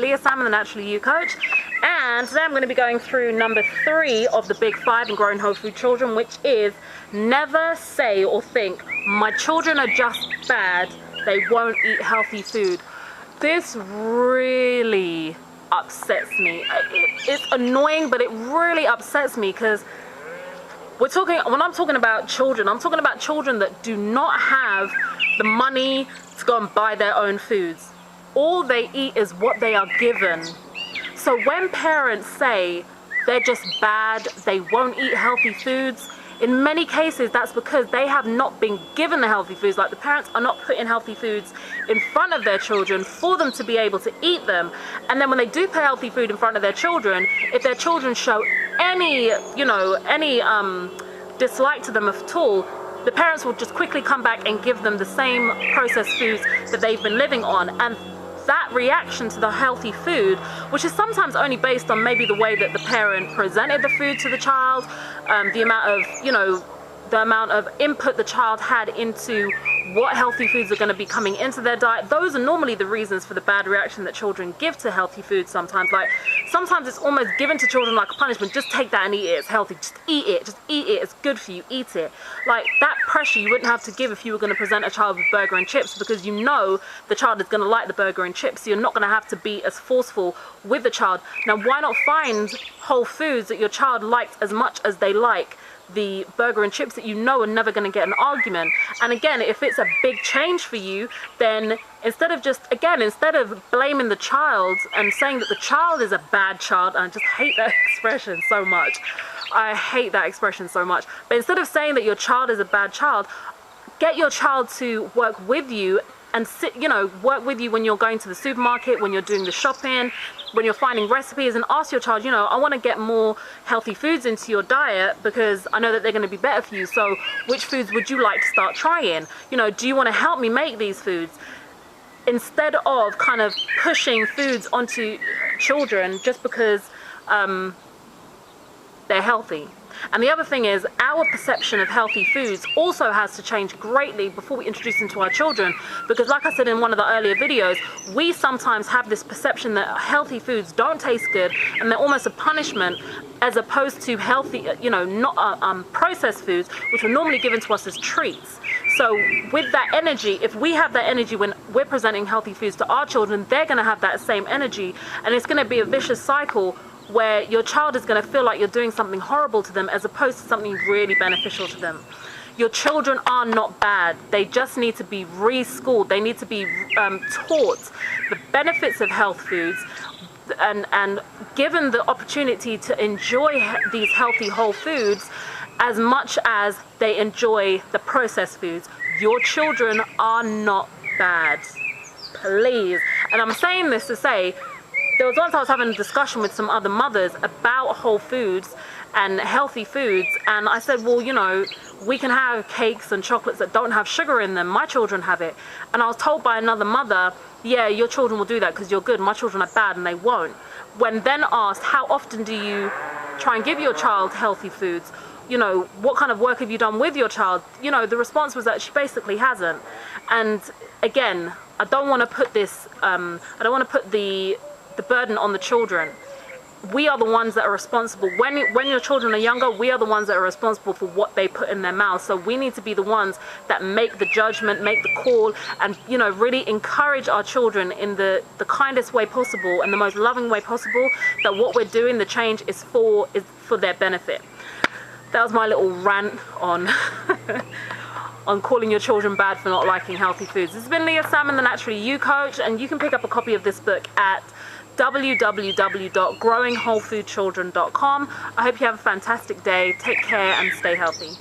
Leah, Salmon, the Naturally You Coach, and today I'm going to be going through number 3 of the big 5 in growing whole food children, which is never say or think, my children are just bad, they won't eat healthy food. This really upsets me. It's annoying, but it really upsets me because when I'm talking about children, I'm talking about children that do not have the money to go and buy their own foods. All they eat is what they are given. So when parents say they're just bad, they won't eat healthy foods, in many cases that's because they have not been given the healthy foods. Like, the parents are not putting healthy foods in front of their children for them to be able to eat them. And then when they do put healthy food in front of their children, if their children show any dislike to them at all, the parents will just quickly come back and give them the same processed foods that they've been living on. And that reaction to the healthy food, which is sometimes only based on maybe the way that the parent presented the food to the child, the amount of input the child had into what healthy foods are going to be coming into their diet. Those are normally the reasons for the bad reaction that children give to healthy foods sometimes. Like, sometimes it's almost given to children like a punishment. Just take that and eat it, it's healthy, just eat it, it's good for you, eat it. Like, that pressure you wouldn't have to give if you were going to present a child with burger and chips, because you know the child is going to like the burger and chips, so you're not going to have to be as forceful with the child. Now, why not find whole foods that your child likes as much as they like the burger and chips that you know are never going to get an argument? And again, if it's a big change for you, then instead of blaming the child and saying that the child is a bad child, and I just hate that expression so much, but instead of saying that your child is a bad child, get your child to work with you and work with you when you're going to the supermarket, when you're doing the shopping, when you're finding recipes, and ask your child, I want to get more healthy foods into your diet because I know that they're going to be better for you. So which foods would you like to start trying? Do you want to help me make these foods? Instead of kind of pushing foods onto children just because they're healthy. And the other thing is, our perception of healthy foods also has to change greatly before we introduce them to our children, because like I said in one of the earlier videos, we sometimes have this perception that healthy foods don't taste good and they're almost a punishment, as opposed to healthy, not processed foods, which are normally given to us as treats. So with that energy, if we have that energy when we're presenting healthy foods to our children, they're going to have that same energy, and it's going to be a vicious cycle where your child is going to feel like you're doing something horrible to them as opposed to something really beneficial to them. Your children are not bad. They just need to be re-schooled. They need to be taught the benefits of health foods and given the opportunity to enjoy these healthy whole foods as much as they enjoy the processed foods. Your children are not bad. Please. And I'm saying this to say, there was once I was having a discussion with some other mothers about whole foods and healthy foods, and I said, well, we can have cakes and chocolates that don't have sugar in them. My children have it. And I was told by another mother, yeah, your children will do that because you're good. My children are bad and they won't. When then asked, how often do you try and give your child healthy foods? What kind of work have you done with your child? The response was that she basically hasn't. And again, I don't want to put the burden on the children. We are the ones that are responsible. When your children are younger, we are the ones that are responsible for what they put in their mouths. So we need to be the ones that make the judgment, make the call, and really encourage our children in the kindest way possible and the most loving way possible, that what we're doing, the change, is for their benefit. That was my little rant on on calling your children bad for not liking healthy foods. This has been Leah, Salmon, the Naturally You Coach, and you can pick up a copy of this book at www.growingwholefoodchildren.com. I hope you have a fantastic day. Take care and stay healthy.